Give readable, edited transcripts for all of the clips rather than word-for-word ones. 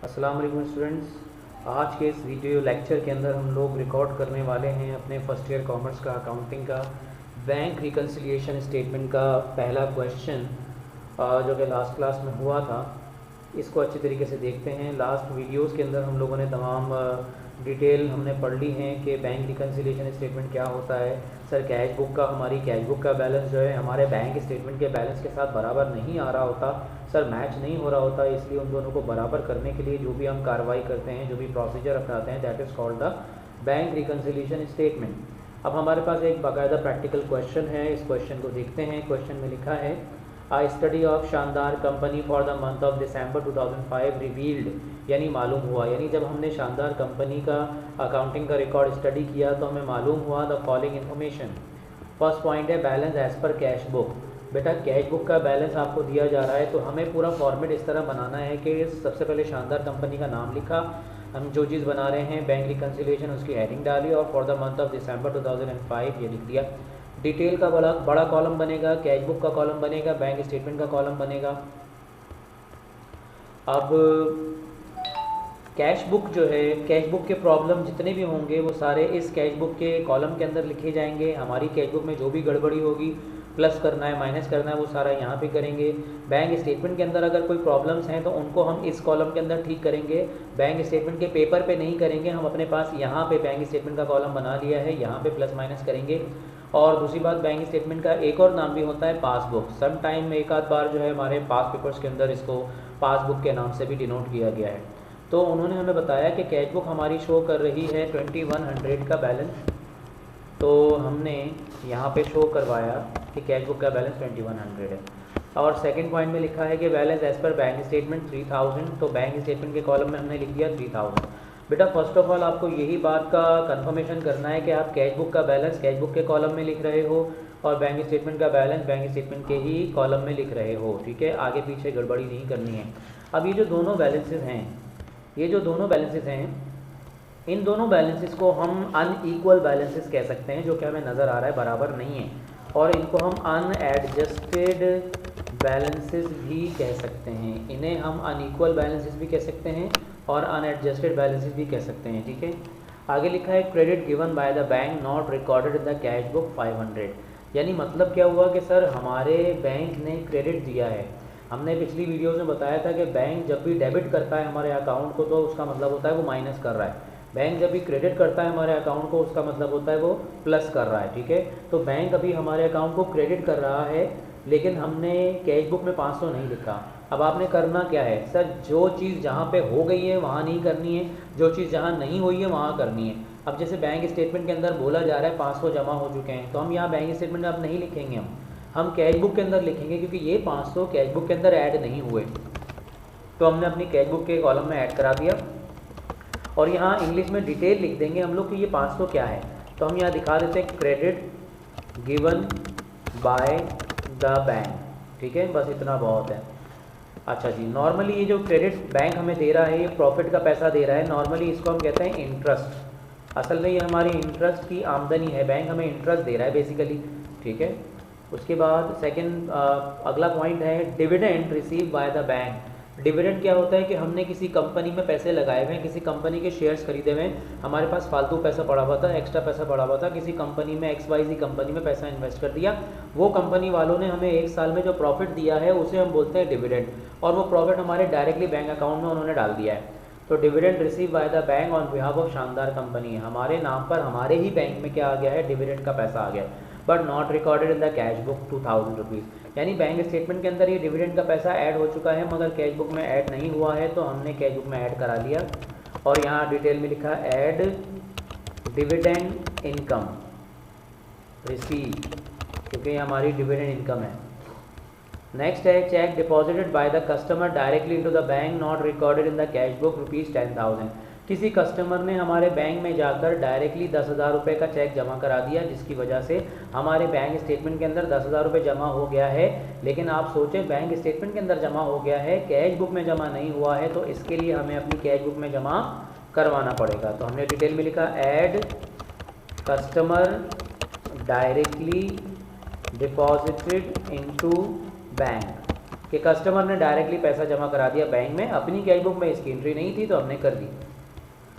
अस्सलाम वालेकुम स्टूडेंट्स। आज के इस वीडियो लेक्चर के अंदर हम लोग रिकॉर्ड करने वाले हैं अपने फर्स्ट ईयर कॉमर्स का अकाउंटिंग का बैंक रिकन्सिलिएशन स्टेटमेंट का पहला क्वेश्चन जो कि लास्ट क्लास में हुआ था। इसको अच्छी तरीके से देखते हैं। लास्ट वीडियोस के अंदर हम लोगों ने तमाम डिटेल हमने पढ़ ली हैं कि बैंक रिकन्सिलिएशन स्टेटमेंट क्या होता है। सर कैश बुक का हमारी कैश बुक का बैलेंस जो है हमारे बैंक स्टेटमेंट के बैलेंस के साथ बराबर नहीं आ रहा होता, सर मैच नहीं हो रहा होता, इसलिए उन दोनों को बराबर करने के लिए जो भी हम कार्रवाई करते हैं, जो भी प्रोसीजर अपनाते हैं, that is called the bank reconciliation statement. अब हमारे पास एक बाकायदा प्रैक्टिकल क्वेश्चन है। इस क्वेश्चन को देखते हैं। क्वेश्चन में लिखा है आ स्टडी ऑफ शानदार company for the month of December 2005 revealed, यानी मालूम हुआ, यानी जब हमने शानदार कंपनी का अकाउंटिंग का रिकॉर्ड स्टडी किया तो हमें मालूम हुआ the following information. First point है balance as per cash book. बेटा कैश बुक का बैलेंस आपको दिया जा रहा है तो हमें पूरा फॉर्मेट इस तरह बनाना है कि सबसे पहले शानदार कंपनी का नाम लिखा, हम जो चीज़ बना रहे हैं बैंक रिकन्सिलिएशन उसकी हेडिंग डाली और for the month of December 2005 ये लिख दिया। डिटेल का बड़ा कॉलम बनेगा, कैश बुक का कॉलम बनेगा, बैंक स्टेटमेंट का कॉलम बनेगा। अब कैश बुक जो है, कैश बुक के प्रॉब्लम जितने भी होंगे वो सारे इस कैश बुक के कॉलम के अंदर लिखे जाएंगे। हमारी कैश बुक में जो भी गड़बड़ी होगी, प्लस करना है माइनस करना है, वो सारा यहाँ पे करेंगे। बैंक स्टेटमेंट के अंदर अगर कोई प्रॉब्लम्स हैं तो उनको हम इस कॉलम के अंदर ठीक करेंगे। बैंक स्टेटमेंट के पेपर पे नहीं करेंगे, हम अपने पास यहाँ पे बैंक स्टेटमेंट का कॉलम बना लिया है, यहाँ पे प्लस माइनस करेंगे। और दूसरी बात, बैंक स्टेटमेंट का एक और नाम भी होता है पासबुक। सम टाइम एक आध बार जो है हमारे पास पेपर्स के अंदर इसको पासबुक के नाम से भी डिनोट किया गया है। तो उन्होंने हमें बताया कि कैश बुक हमारी शो कर रही है 2100 का बैलेंस, तो हमने यहाँ पे शो करवाया कि कैश बुक का बैलेंस 2100 है। और सेकंड पॉइंट में लिखा है कि balance as per bank statement 3000, तो बैंक स्टेटमेंट के कॉलम में हमने लिख दिया 3000। बेटा फर्स्ट ऑफ ऑल आपको यही बात का कंफर्मेशन करना है कि आप कैश बुक का बैलेंस कैश बुक के कॉलम में लिख रहे हो और बैंक स्टेटमेंट का बैलेंस बैंक स्टेटमेंट के ही कॉलम में लिख रहे हो, ठीक है। आगे पीछे गड़बड़ी नहीं करनी है। अब ये जो दोनों बैलेंसेस हैं, इन दोनों बैलेंसेस को हम अनइक्वल बैलेंसेस कह सकते हैं, जो कि हमें नज़र आ रहा है बराबर नहीं है, और इनको हम अनएडजस्टेड बैलेंसेस भी कह सकते हैं। इन्हें हम अनइक्वल बैलेंसेस भी कह सकते हैं और अनएडजस्टेड बैलेंसेस भी कह सकते हैं, ठीक है। आगे लिखा है credit given by the bank not recorded in the cash book 500, यानी मतलब क्या हुआ कि सर हमारे बैंक ने क्रेडिट दिया है। हमने पिछली वीडियोज़ में बताया था कि बैंक जब भी डेबिट करता है हमारे अकाउंट को तो उसका मतलब होता है वो माइनस कर रहा है, बैंक जब भी क्रेडिट करता है हमारे अकाउंट को उसका मतलब होता है वो प्लस कर रहा है, ठीक है। तो बैंक अभी हमारे अकाउंट को क्रेडिट कर रहा है, लेकिन हमने कैश बुक में 500 नहीं लिखा। अब आपने करना क्या है सर, जो चीज़ जहाँ पे हो गई है वहाँ नहीं करनी है, जो चीज़ जहाँ नहीं हुई है वहाँ करनी है। अब जैसे बैंक स्टेटमेंट के अंदर बोला जा रहा है 500 जमा हो चुके हैं, तो हम यहाँ बैंक स्टेटमेंट में अब नहीं लिखेंगे, हम कैश बुक के अंदर लिखेंगे, क्योंकि ये 500 कैश बुक के अंदर ऐड नहीं हुए, तो हमने अपनी कैश बुक के कॉलम में ऐड करा दिया। और यहाँ इंग्लिश में डिटेल लिख देंगे हम लोग कि ये 500 क्या है, तो हम यहाँ दिखा देते हैं credit given by the bank, ठीक है, बस इतना बहुत है। अच्छा जी, नॉर्मली ये जो क्रेडिट बैंक हमें दे रहा है ये प्रॉफिट का पैसा दे रहा है, नॉर्मली इसको हम कहते हैं इंटरेस्ट। असल में ये हमारी इंटरेस्ट की आमदनी है, बैंक हमें इंटरेस्ट दे रहा है बेसिकली, ठीक है। उसके बाद सेकंड अगला पॉइंट है dividend receive by the bank. Dividend क्या होता है कि हमने किसी कंपनी में पैसे लगाए हुए हैं, किसी कंपनी के शेयर्स खरीदे हुए हैं, हमारे पास फालतू पैसा पड़ा हुआ था, एक्स्ट्रा पैसा पड़ा हुआ था, किसी कंपनी में XYZ कंपनी में पैसा इन्वेस्ट कर दिया, वो कंपनी वालों ने हमें एक साल में जो प्रॉफिट दिया है उसे हम बोलते हैं डिविडेंड, और वो प्रॉफिट हमारे डायरेक्टली बैंक अकाउंट में उन्होंने डाल दिया है। तो dividend receive by the bank on behalf of शानदार कंपनी, हमारे नाम पर हमारे ही बैंक में क्या आ गया है, डिविडेंड का पैसा आ गया, but not recorded in the cash book 2000 rupees, यानी बैंक स्टेटमेंट के अंदर ये डिविडेंड का पैसा ऐड हो चुका है मगर कैश बुक में ऐड नहीं हुआ है, तो हमने कैश बुक में ऐड करा लिया। और यहाँ डिटेल में लिखा ऐड डिविडेंड इनकम रिसीव, क्योंकि ये हमारी डिविडेंड इनकम है। नेक्स्ट है check deposited by the customer directly into the bank not recorded in the cash book ₹10,000, किसी कस्टमर ने हमारे बैंक में जाकर डायरेक्टली 10,000 रुपये का चेक जमा करा दिया, जिसकी वजह से हमारे बैंक स्टेटमेंट के अंदर 10,000 रुपये जमा हो गया है। लेकिन आप सोचें बैंक स्टेटमेंट के अंदर जमा हो गया है, कैश बुक में जमा नहीं हुआ है, तो इसके लिए हमें अपनी कैश बुक में जमा करवाना पड़ेगा। तो हमने डिटेल में लिखा add customer directly deposited into bank, कि कस्टमर ने डायरेक्टली पैसा जमा करा दिया बैंक में, अपनी कैश बुक में इसकी एंट्री नहीं थी तो हमने कर दी।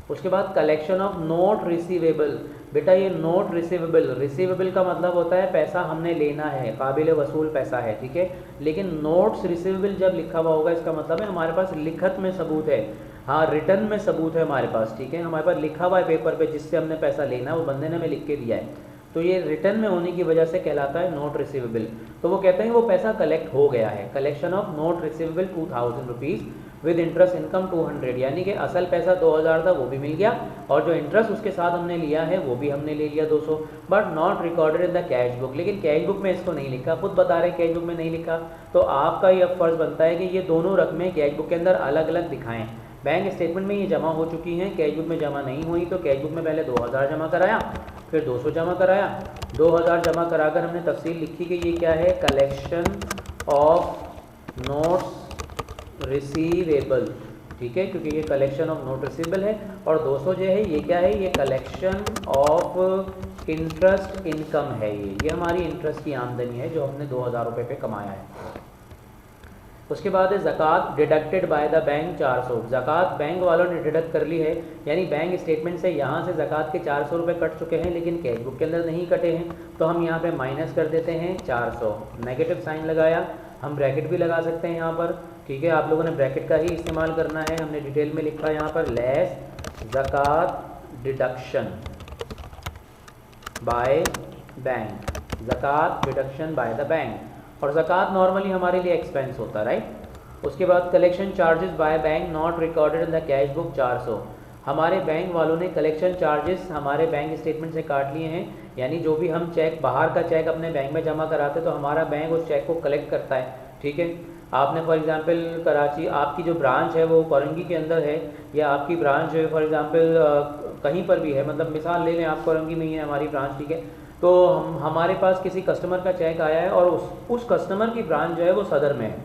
उसके बाद कलेक्शन ऑफ नोट रिसीवेबल। बेटा ये नोट रिसीवेबल का मतलब होता है पैसा हमने लेना है, काबिल वसूल पैसा है, ठीक है। लेकिन नोट्स रिसीवेबल जब लिखा हुआ होगा इसका मतलब है हमारे पास लिखत में सबूत है, हाँ रिटर्न में सबूत है हमारे पास, ठीक है। हमारे पास लिखा हुआ है पेपर पे जिससे हमने पैसा लेना है, वो बंदे ने हमें लिख के दिया है, तो ये रिटर्न में होने की वजह से कहलाता है नोट रिसीवेबल। तो वो कहते हैं वो पैसा कलेक्ट हो गया है। Collection of note receivable 2000 rupees with interest income 200, यानी कि असल पैसा 2000 था वो भी मिल गया और जो इंटरेस्ट उसके साथ हमने लिया है वो भी हमने ले लिया 200, but not recorded in the cash book. लेकिन कैश बुक में इसको नहीं लिखा, खुद बता रहे कैश बुक में नहीं लिखा, तो आपका ये अब फर्ज बनता है कि ये दोनों रकमें कैश बुक के अंदर अलग अलग दिखाएं। बैंक स्टेटमेंट में ये जमा हो चुकी हैं, कैश बुक में जमा नहीं हुई, तो कैश बुक में पहले 2000 जमा कराया, फिर 200 जमा कराया। 2000 जमा कराकर हमने तफसील लिखी कि ये क्या है, कलेक्शन ऑफ नोट्स रिसीवेबल, ठीक है, क्योंकि ये कलेक्शन ऑफ नोट रिसीवेबल है। और 200 जो है ये क्या है, ये कलेक्शन ऑफ इंटरेस्ट इनकम है, ये हमारी इंटरेस्ट की आमदनी है जो हमने 2000 रुपये पे कमाया है। उसके बाद है ज़कात डिडक्टेड बाय द बैंक 400। ज़कात बैंक वालों ने डिडक्ट कर ली है, यानी बैंक स्टेटमेंट से यहाँ से ज़कात के 400 रुपये कट चुके हैं लेकिन कैश बुक के अंदर नहीं कटे हैं, तो हम यहाँ पे माइनस कर देते हैं 400, नेगेटिव साइन लगाया। हम ब्रैकेट भी लगा सकते हैं यहाँ पर, ठीक है, आप लोगों ने ब्रैकेट का ही इस्तेमाल करना है। हमने डिटेल में लिखा है यहाँ पर लेस ज़कात डिडक्शन बाय बैंक, ज़कात डिडक्शन बाय द बैंक। और ज़कात नॉर्मली हमारे लिए एक्सपेंस होता है, राइट। उसके बाद collection charges by bank not recorded in the cash book 400। हमारे बैंक वालों ने कलेक्शन चार्जेस हमारे बैंक स्टेटमेंट से काट लिए हैं, यानी जो भी हम चेक, बाहर का चेक अपने बैंक में जमा कराते तो हमारा बैंक उस चेक को कलेक्ट करता है, ठीक है। आपने फॉर एग्जांपल कराची, आपकी जो ब्रांच है वो कोरंगी के अंदर है, या आपकी ब्रांच जो है फॉर एग्जांपल कहीं पर भी है, मतलब मिसाल ले लें आप कोरंगी में ही है हमारी ब्रांच, ठीक है। तो हमारे पास किसी कस्टमर का चेक आया है और उस कस्टमर की ब्रांच जो है वो सदर में है,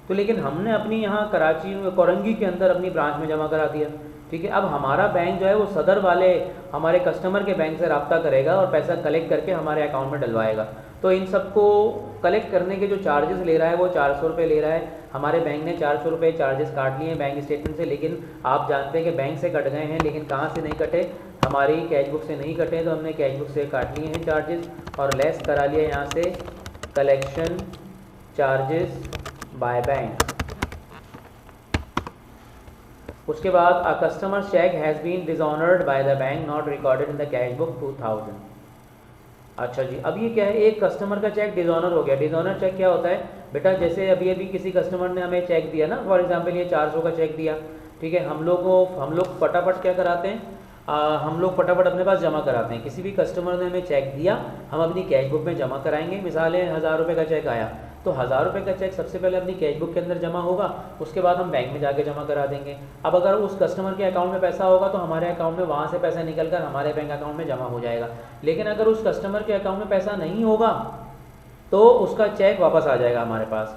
तो लेकिन हमने अपनी यहाँ कराची कोरंगी के अंदर अपनी ब्रांच में जमा करा दिया, ठीक है। अब हमारा बैंक जो है वो सदर वाले हमारे कस्टमर के बैंक से रब्ता करेगा और पैसा कलेक्ट करके हमारे अकाउंट में डलवाएगा। तो इन सबको कलेक्ट करने के जो चार्जेस ले रहा है वो 400 रुपये ले रहा है। हमारे बैंक ने 400 रुपये चार्जेस काट लिए हैं बैंक स्टेटमेंट से, लेकिन आप जानते हैं कि बैंक से कट गए हैं, लेकिन कहाँ से नहीं कटे, हमारी कैश बुक से नहीं कटे, तो हमने कैश बुक से काट लिए हैं चार्जेस और लेस करा लिया यहाँ से कलेक्शन चार्जेस बाय बैंक। उसके बाद a customer cheque has been dishonoured by the bank not recorded in the cash book 2000। अच्छा जी, अब ये क्या है, एक कस्टमर का चेक डिसऑनर हो गया। डिसऑनर चेक क्या होता है बेटा, जैसे अभी किसी कस्टमर ने हमें चेक दिया ना, फॉर एग्जांपल ये 400 का चेक दिया, ठीक है। हम लोग फटाफट क्या कराते हैं, हम लोग फटाफट अपने पास जमा कराते हैं। किसी भी कस्टमर ने हमें चेक दिया, हम अपनी कैश बुक में जमा कराएंगे। मिसाल है 1000 रुपये का चेक आया, तो 1000 रुपये का चेक सबसे पहले अपनी कैश बुक के अंदर जमा होगा, उसके बाद हम बैंक में जाके जमा करा देंगे। अब अगर उस कस्टमर के अकाउंट में पैसा होगा तो हमारे अकाउंट में वहाँ से पैसा निकल कर हमारे बैंक अकाउंट में जमा हो जाएगा। लेकिन अगर उस कस्टमर के अकाउंट में पैसा नहीं होगा तो उसका चेक वापस आ जाएगा हमारे पास,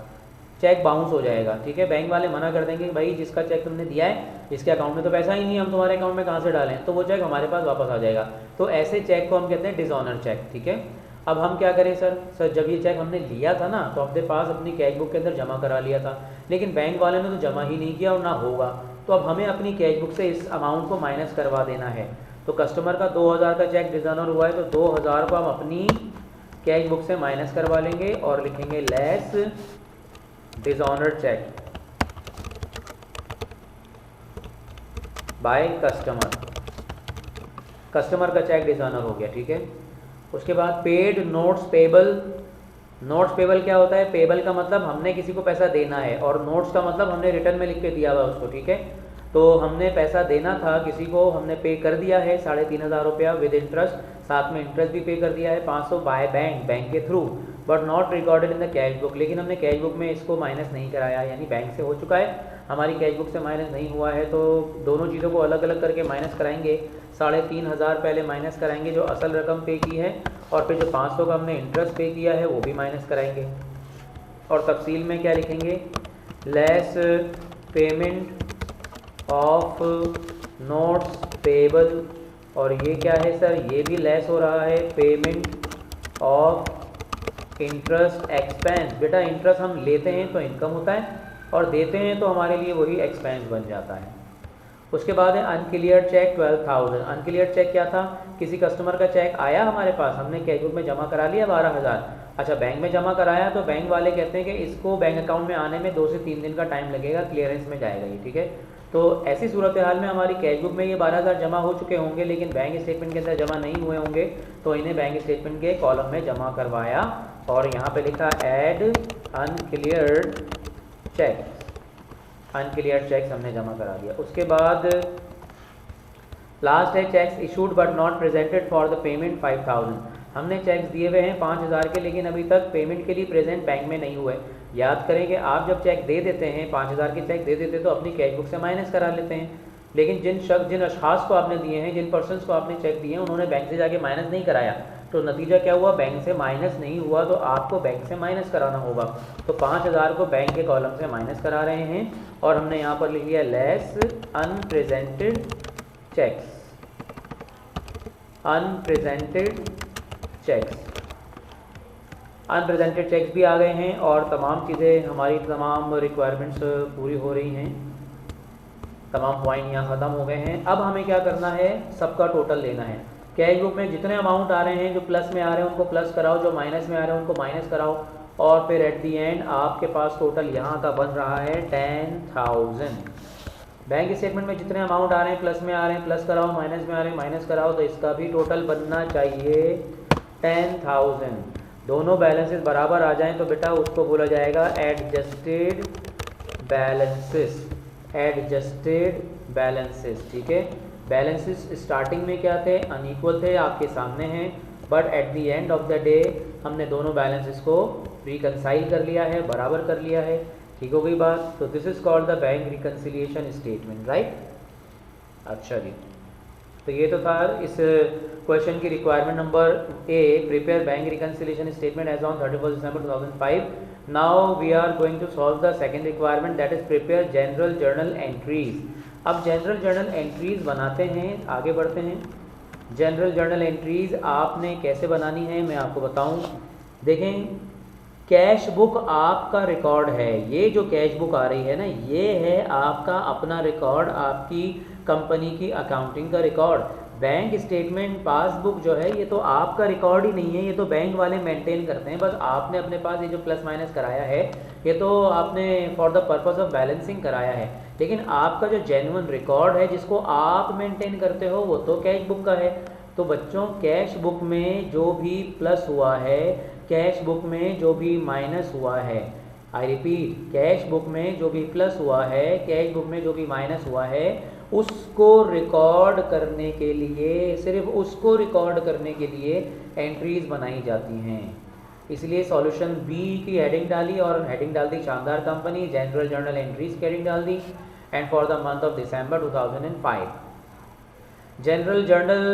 चेक बाउंस हो जाएगा, ठीक है। बैंक वाले मना कर देंगे भाई जिसका चेक तुमने दिया है इसके अकाउंट में तो पैसा ही नहीं है, हम तुम्हारे अकाउंट में कहाँ से डालें, तो वो चेक हमारे पास वापस आ जाएगा। तो ऐसे चेक को हम कहते हैं डिसऑनर चेक, ठीक है। अब हम क्या करें सर जब ये चेक हमने लिया था ना तो अपने पास अपनी कैश बुक के अंदर जमा करा लिया था, लेकिन बैंक वाले ने तो जमा ही नहीं किया और ना होगा, तो अब हमें अपनी कैश बुक से इस अमाउंट को माइनस करवा देना है। तो कस्टमर का 2000 का चेक डिसऑनर हुआ है, तो 2000 को हम अपनी कैश बुक से माइनस करवा लेंगे और लिखेंगे less dishonour cheque by customer. Customer का चेक डिसऑनर हो गया, ठीक है। उसके बाद paid notes payable. Notes payable क्या होता है, पेबल का मतलब हमने किसी को पैसा देना है और नोट्स का मतलब हमने रिटर्न में लिख के दिया हुआ उसको, ठीक है। तो हमने पैसा देना था किसी को, हमने पे कर दिया है 3500 रुपया विद इंटरेस्ट, साथ में इंटरेस्ट भी पे कर दिया है 500 बाय बैंक के through, but not recorded in the cash book. लेकिन हमने कैश बुक में इसको माइनस नहीं कराया, यानी बैंक से हो चुका है, हमारी कैश बुक से माइनस नहीं हुआ है। तो दोनों चीज़ों को अलग अलग करके माइनस कराएंगे। 3500 पहले माइनस कराएंगे जो असल रकम पे की है, और फिर जो 500 का हमने इंटरेस्ट पे किया है वो भी माइनस कराएंगे। और तफसील में क्या लिखेंगे, less payment of notes payable. और ये क्या है सर, ये भी लेस हो रहा है पेमेंट ऑफ इंटरेस्ट एक्सपेंस। बेटा इंटरेस्ट हम लेते हैं तो इनकम होता है, और देते हैं तो हमारे लिए वही एक्सपेंस बन जाता है। उसके बाद है अनक्लियर चेक 12,000। अनक्लियर चेक क्या था, किसी कस्टमर का चेक आया हमारे पास, हमने कैश बुक में जमा करा लिया 12,000, अच्छा बैंक में जमा कराया तो बैंक वाले कहते हैं कि इसको बैंक अकाउंट में आने में 2 से 3 दिन का टाइम लगेगा, क्लियरेंस में जाएगा ये, ठीक है। तो ऐसी सूरत हाल में हमारी कैश बुक में ये 12,000 जमा हो चुके होंगे लेकिन बैंक स्टेटमेंट के अंदर जमा नहीं हुए होंगे, तो इन्हें बैंक स्टेटमेंट के कॉलम में जमा करवाया और यहाँ पे लिखा add uncleared cheque, unclear cheques हमने जमा करा दिया। उसके बाद लास्ट है cheques issued but not presented for the payment 5,000। हमने चेक्स दिए हुए हैं 5,000 के लेकिन अभी तक पेमेंट के लिए प्रेजेंट बैंक में नहीं हुए। याद करें कि आप जब चेक दे देते हैं 5,000 के चेक दे देते हैं तो अपनी कैश बुक से माइनस करा लेते हैं, लेकिन जिन अशखास को आपने दिए हैं, जिन पर्सनस को आपने चेक दिए हैं उन्होंने बैंक से जाके माइनस नहीं कराया, तो नतीजा क्या हुआ, बैंक से माइनस नहीं हुआ, तो आपको बैंक से माइनस कराना होगा। तो 5,000 को बैंक के कॉलम से माइनस करा रहे हैं और हमने यहाँ पर लिख लिया less unpresented cheques, unpresented cheques. Unpresented cheques भी आ गए हैं और तमाम चीज़ें, हमारी तमाम रिक्वायरमेंट्स पूरी हो रही हैं, तमाम पॉइंट यहाँ ख़त्म हो गए हैं। अब हमें क्या करना है, सबका टोटल लेना है। कैश बुक में जितने अमाउंट आ रहे हैं, जो प्लस में आ रहे हैं उनको प्लस कराओ, जो माइनस में आ रहे हैं उनको माइनस कराओ और फिर एट दी एंड आपके पास टोटल यहाँ का बन रहा है 10,000। बैंक स्टेटमेंट में जितने अमाउंट आ रहे हैं प्लस में आ रहे हैं प्लस कराओ, माइनस में आ रहे हैं माइनस कराओ, तो इसका भी टोटल बनना चाहिए 10,000। दोनों बैलेंसेस बराबर आ जाएं तो बेटा उसको बोला जाएगा एडजस्टेड बैलेंसेस, एडजस्टेड बैलेंसेस, ठीक है। बैलेंसेस स्टार्टिंग में क्या थे, अनइक्वल थे, आपके सामने हैं, but at the end of the day हमने दोनों बैलेंसेस को रिकंसाइल कर लिया है, बराबर कर लिया है, ठीक हो गई बात। तो this is called the bank reconciliation statement, right. अच्छा जी, तो ये तो था इस क्वेश्चन की requirement number A, prepare bank reconciliation statement as on 31 December 2005। Now we are going to solve the second requirement, that is prepare general journal entries. अब general journal entries बनाते हैं, आगे बढ़ते हैं। जनरल जर्नल एंट्रीज आपने कैसे बनानी है मैं आपको बताऊं। देखें, कैश बुक आपका रिकॉर्ड है, ये जो कैश बुक आ रही है ना, ये है आपका अपना रिकॉर्ड, आपकी कंपनी की अकाउंटिंग का रिकॉर्ड। बैंक स्टेटमेंट पासबुक जो है ये तो आपका रिकॉर्ड ही नहीं है, ये तो बैंक वाले मेंटेन करते हैं, बस आपने अपने पास ये जो प्लस माइनस कराया है ये तो आपने for the purpose of balancing कराया है, लेकिन आपका जो जेन्युइन रिकॉर्ड है जिसको आप मेंटेन करते हो वो तो कैश बुक का है। तो बच्चों, कैश बुक में जो भी प्लस हुआ है, कैश बुक में जो भी माइनस हुआ है, आई रिपीट, कैश बुक में जो भी प्लस हुआ है, कैश बुक में जो भी माइनस हुआ है, उसको रिकॉर्ड करने के लिए, सिर्फ उसको रिकॉर्ड करने के लिए एंट्रीज बनाई जाती हैं। इसलिए सॉल्यूशन बी की हेडिंग डाली और हेडिंग डाल दी Shandar company, general journal entries की हेडिंग डाल दी, and for the month of December 2005। General journal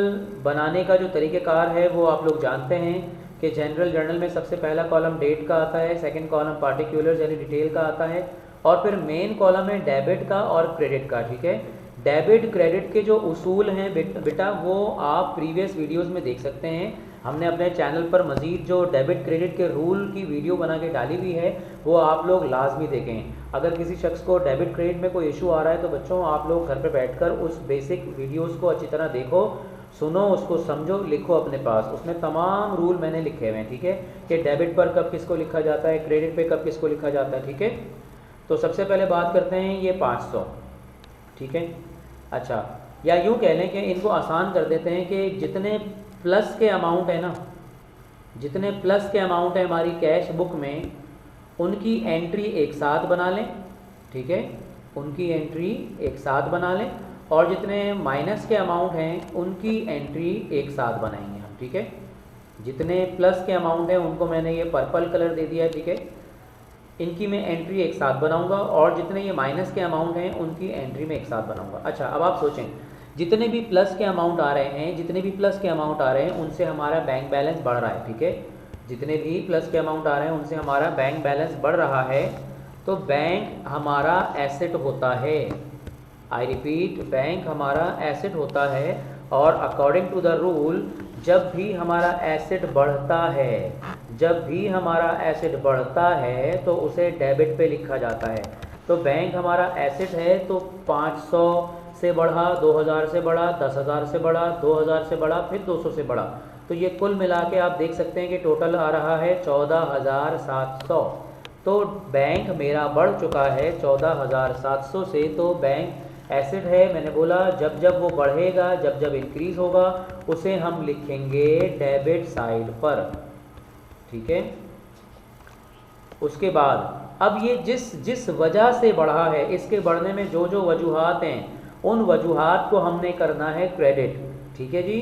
बनाने का जो तरीक़ेकार है वो आप लोग जानते हैं कि जनरल जर्नल में सबसे पहला कॉलम डेट का आता है, सेकंड कॉलम पार्टिकुलर्स यानी डिटेल का आता है, और फिर मेन कॉलम है डेबिट का और क्रेडिट का, ठीक है। डेबिट क्रेडिट के जो उसूल हैं बेटा वो आप प्रीवियस वीडियोस में देख सकते हैं। हमने अपने चैनल पर मज़ीद जो डेबिट क्रेडिट के रूल की वीडियो बना के डाली हुई है वो आप लोग लाजमी देखें। अगर किसी शख्स को डेबिट क्रेडिट में कोई इशू आ रहा है तो बच्चों आप लोग घर पे बैठकर उस बेसिक वीडियोस को अच्छी तरह देखो, सुनो, उसको समझो, लिखो अपने पास, उसमें तमाम रूल मैंने लिखे हुए हैं, ठीक है, कि डेबिट पर कब किसको लिखा जाता है, क्रेडिट पे कब किसको लिखा जाता है, ठीक है। तो सबसे पहले बात करते हैं ये 500, ठीक है। अच्छा, या यूँ कह लें कि इनको आसान कर देते हैं कि जितने प्लस के अमाउंट है ना, जितने प्लस के अमाउंट है हमारी कैश बुक में, उनकी एंट्री एक साथ बना लें, ठीक है, उनकी एंट्री एक साथ बना लें, और जितने माइनस के अमाउंट हैं उनकी एंट्री एक साथ बनाएंगे हम, ठीक है। जितने प्लस के अमाउंट हैं उनको मैंने ये पर्पल कलर दे दिया है, ठीक है, इनकी मैं एंट्री एक साथ बनाऊंगा, और जितने ये माइनस के अमाउंट हैं उनकी एंट्री में एक साथ बनाऊंगा। अच्छा, अब आप सोचें, जितने भी प्लस के अमाउंट आ रहे हैं, जितने भी प्लस के अमाउंट आ रहे हैं उनसे हमारा बैंक बैलेंस बढ़ रहा है, ठीक है। जितने भी प्लस के अमाउंट आ रहे हैं उनसे हमारा बैंक बैलेंस बढ़ रहा है, तो बैंक हमारा एसेट होता है, आई रिपीट, बैंक हमारा एसेट होता है, और अकॉर्डिंग टू द रूल जब भी हमारा एसेट बढ़ता है, जब भी हमारा एसेट बढ़ता है तो उसे डेबिट पे लिखा जाता है। तो बैंक हमारा एसेट है, तो 500 से बढ़ा, 2000 से बढ़ा, 10,000 से बढ़ा, 2000 से बढ़ा, फिर 200 से बढ़ा। तो ये कुल मिला के आप देख सकते हैं कि टोटल आ रहा है 14,700। तो बैंक मेरा बढ़ चुका है 14,700 से। तो बैंक एसेट है, मैंने बोला जब जब वो बढ़ेगा, जब जब इंक्रीज होगा, उसे हम लिखेंगे डेबिट साइड पर, ठीक है। उसके बाद अब ये जिस वजह से बढ़ा है, इसके बढ़ने में जो जो वजूहात हैं, उन वजूहात को हमने करना है क्रेडिट, ठीक है जी।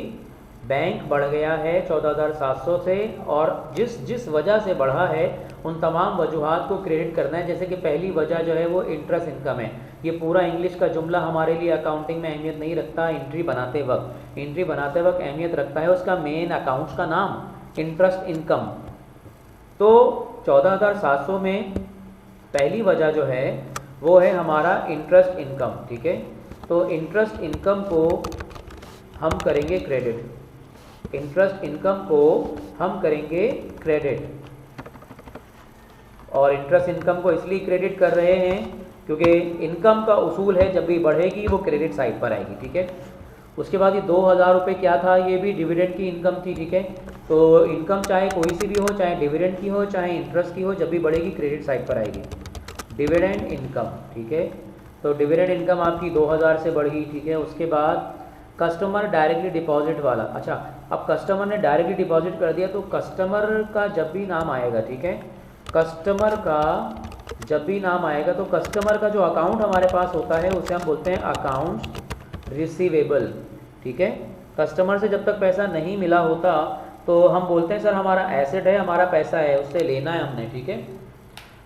बैंक बढ़ गया है 14,700 से, और जिस वजह से बढ़ा है उन तमाम वजूहात को क्रेडिट करना है। जैसे कि पहली वजह जो है वो इंटरेस्ट इनकम है। ये पूरा इंग्लिश का जुमला हमारे लिए अकाउंटिंग में अहमियत नहीं रखता, एंट्री बनाते वक्त अहमियत रखता है उसका मेन अकाउंट्स का नाम, इंटरेस्ट इनकम। तो 14,700 में पहली वजह जो है वो है हमारा इंटरेस्ट इनकम, ठीक है। तो इंटरेस्ट इनकम को हम करेंगे क्रेडिट, इंटरेस्ट इनकम को हम करेंगे क्रेडिट। और इंटरेस्ट इनकम को इसलिए क्रेडिट कर रहे हैं क्योंकि इनकम का उसूल है जब भी बढ़ेगी वो क्रेडिट साइड पर आएगी, ठीक है। उसके बाद ये 2,000 रुपये क्या था, ये भी डिविडेंड की इनकम थी, ठीक है। तो इनकम चाहे कोई सी भी हो, चाहे डिविडेंड की हो, चाहे इंटरेस्ट की हो, जब भी बढ़ेगी क्रेडिट साइड पर आएगी, डिविडेंड इनकम, ठीक है। तो डिविडेंड इनकम आपकी 2,000 से बढ़ी, ठीक है। उसके बाद कस्टमर डायरेक्टली डिपॉजिट वाला, अच्छा अब कस्टमर ने डायरेक्टली डिपॉजिट कर दिया, तो कस्टमर का जब भी नाम आएगा, ठीक है, कस्टमर का जब भी नाम आएगा तो कस्टमर का जो अकाउंट हमारे पास होता है उसे हम बोलते हैं अकाउंट रिसीवेबल, ठीक है। कस्टमर से जब तक पैसा नहीं मिला होता तो हम बोलते हैं सर हमारा एसेट है, हमारा पैसा है, उससे लेना है हमने, ठीक है,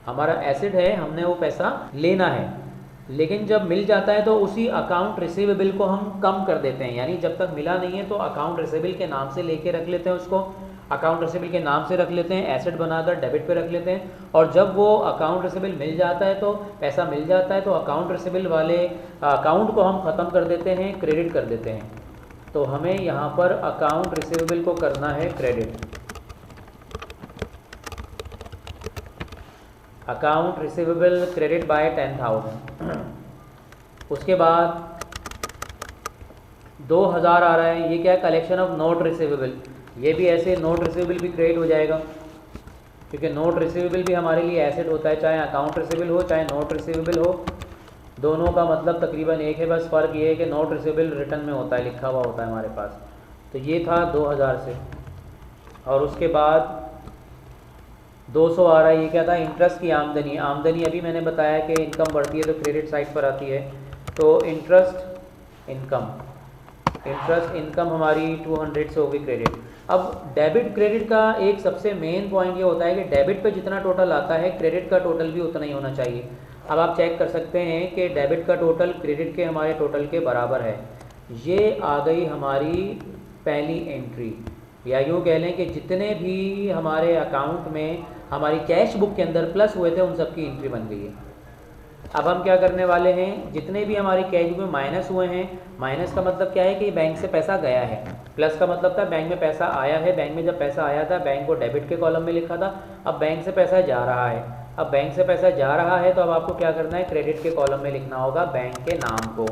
हमारा एसेट है, हमने वो पैसा लेना है। लेकिन जब मिल जाता है तो उसी अकाउंट रिसीवेबल को हम कम कर देते हैं, यानी जब तक मिला नहीं है तो अकाउंट रिसीवेबल के नाम से लेके रख लेते हैं, उसको अकाउंट रिसीवेबल के नाम से रख लेते हैं, एसेट बनाकर डेबिट पे रख लेते हैं। और जब वो अकाउंट रिसीवेबल मिल जाता है, तो पैसा मिल जाता है, तो अकाउंट रिसीवेबल वाले अकाउंट को हम ख़त्म कर देते हैं, क्रेडिट कर देते हैं। तो हमें यहाँ पर अकाउंट रिसीवेबल को करना है credit, account receivable credit by 10,000। उसके बाद 2,000 आ रहा है, ये क्या है, कलेक्शन ऑफ नोट रिसीवेबल। ये भी ऐसे नोट रिसीवेबल भी क्रेडिट हो जाएगा, क्योंकि नोट रिसीवेबल भी हमारे लिए एसेट होता है, चाहे अकाउंट रिसीवेबल हो चाहे नोट रिसीवेबल हो, दोनों का मतलब तकरीबन एक है, बस फ़र्क ये है कि नोट रिसीवेबल रिटर्न में होता है, लिखा हुआ होता है हमारे पास। तो ये था 2,000 से। और उसके बाद 200 आ रहा है, ये क्या था, इंटरेस्ट की आमदनी। आमदनी अभी मैंने बताया कि इनकम बढ़ती है तो क्रेडिट साइड पर आती है। तो इंटरेस्ट इनकम हमारी 200 से होगी क्रेडिट। अब डेबिट क्रेडिट का एक सबसे मेन पॉइंट ये होता है कि डेबिट पे जितना टोटल आता है क्रेडिट का टोटल भी उतना ही होना चाहिए। अब आप चेक कर सकते हैं कि डेबिट का टोटल क्रेडिट के हमारे टोटल के बराबर है। ये आ गई हमारी पहली एंट्री, या यूँ कह लें कि जितने भी हमारे अकाउंट में हमारी कैश बुक के अंदर प्लस हुए थे उन सब की एंट्री बन गई है। अब हम क्या करने वाले हैं, जितने भी हमारी कैश बुक में माइनस हुए हैं, माइनस का मतलब क्या है कि बैंक से पैसा गया है, प्लस का मतलब था बैंक में पैसा आया है। बैंक में जब पैसा आया था बैंक को डेबिट के कॉलम में लिखा था, अब बैंक से पैसा जा रहा है। अब बैंक से पैसा जा रहा है तो अब आपको क्या करना है, क्रेडिट के कॉलम में लिखना होगा बैंक के नाम को।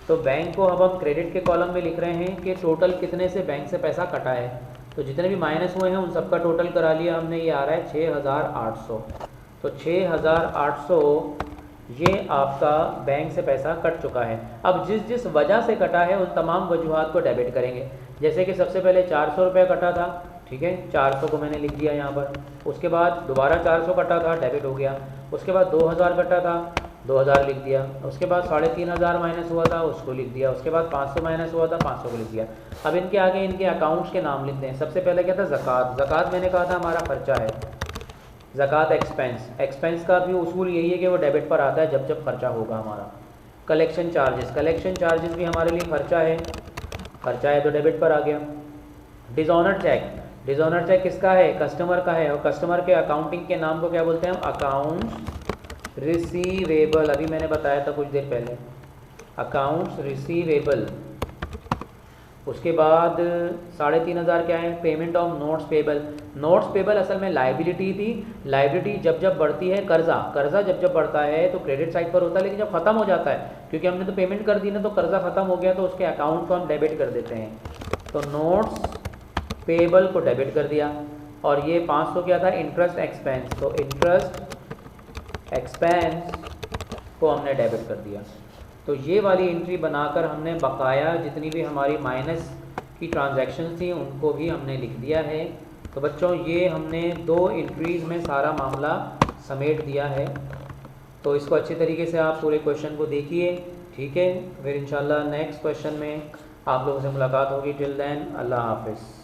तो बैंक को अब हम क्रेडिट के कॉलम में लिख रहे हैं कि टोटल कितने से बैंक से पैसा कटा है। तो जितने भी माइनस हुए हैं उन सबका टोटल करा लिया हमने, ये आ रहा है 6,800। तो 6,800 ये आपका बैंक से पैसा कट चुका है। अब जिस वजह से कटा है उन तमाम वजूहात को डेबिट करेंगे। जैसे कि सबसे पहले 400 रुपये कटा था, ठीक है, 400 को मैंने लिख दिया यहाँ पर। उसके बाद दोबारा 400 कटा था, डेबिट हो गया। उसके बाद 2,000 कटा था, 2,000 लिख दिया। उसके बाद 3,500 माइनस हुआ था, उसको लिख दिया। उसके बाद 500 माइनस हुआ था, 500 को लिख दिया। अब इनके आगे इनके अकाउंट्स के नाम लिखते हैं। सबसे पहले क्या था, ज़कात। ज़कात मैंने कहा था हमारा खर्चा है, ज़कात एक्सपेंस का भी उसूल यही है कि वो डेबिट पर आता है जब जब खर्चा होगा हमारा। कलेक्शन चार्जेस भी हमारे लिए खर्चा है तो डेबिट पर आ गया। डिसऑनर चेक किसका है, कस्टमर का है, और कस्टमर के अकाउंटिंग के नाम को क्या बोलते हैं हम, अकाउंट्स रिसीवेबल। अभी मैंने बताया था कुछ देर पहले, अकाउंट्स रिसीवेबल। उसके बाद 3,500 क्या है, payment of notes payable. Notes payable असल में लाइबिलिटी थी। लाइबिलिटी जब जब बढ़ती है, कर्जा जब जब बढ़ता है तो क्रेडिट साइड पर होता है, लेकिन जब ख़त्म हो जाता है, क्योंकि हमने तो पेमेंट कर दी ना, तो कर्जा ख़त्म हो गया तो उसके अकाउंट को हम डेबिट कर देते हैं। तो नोट्स पेबल को डेबिट कर दिया। और ये 500 क्या था, इंटरेस्ट एक्सपेंस, तो इंटरेस्ट एक्सपेंस को हमने डेबिट कर दिया। तो ये वाली एंट्री बनाकर हमने बकाया जितनी भी हमारी माइनस की ट्रांजैक्शन थी उनको भी हमने लिख दिया है। तो बच्चों ये हमने 2 एंट्रीज़ में सारा मामला समेट दिया है। तो इसको अच्छी तरीके से आप पूरे क्वेश्चन को देखिए, ठीक है। फिर इंशाल्लाह नेक्स्ट क्वेश्चन में आप लोगों से मुलाकात होगी। टिल देन अल्लाह हाफिज़।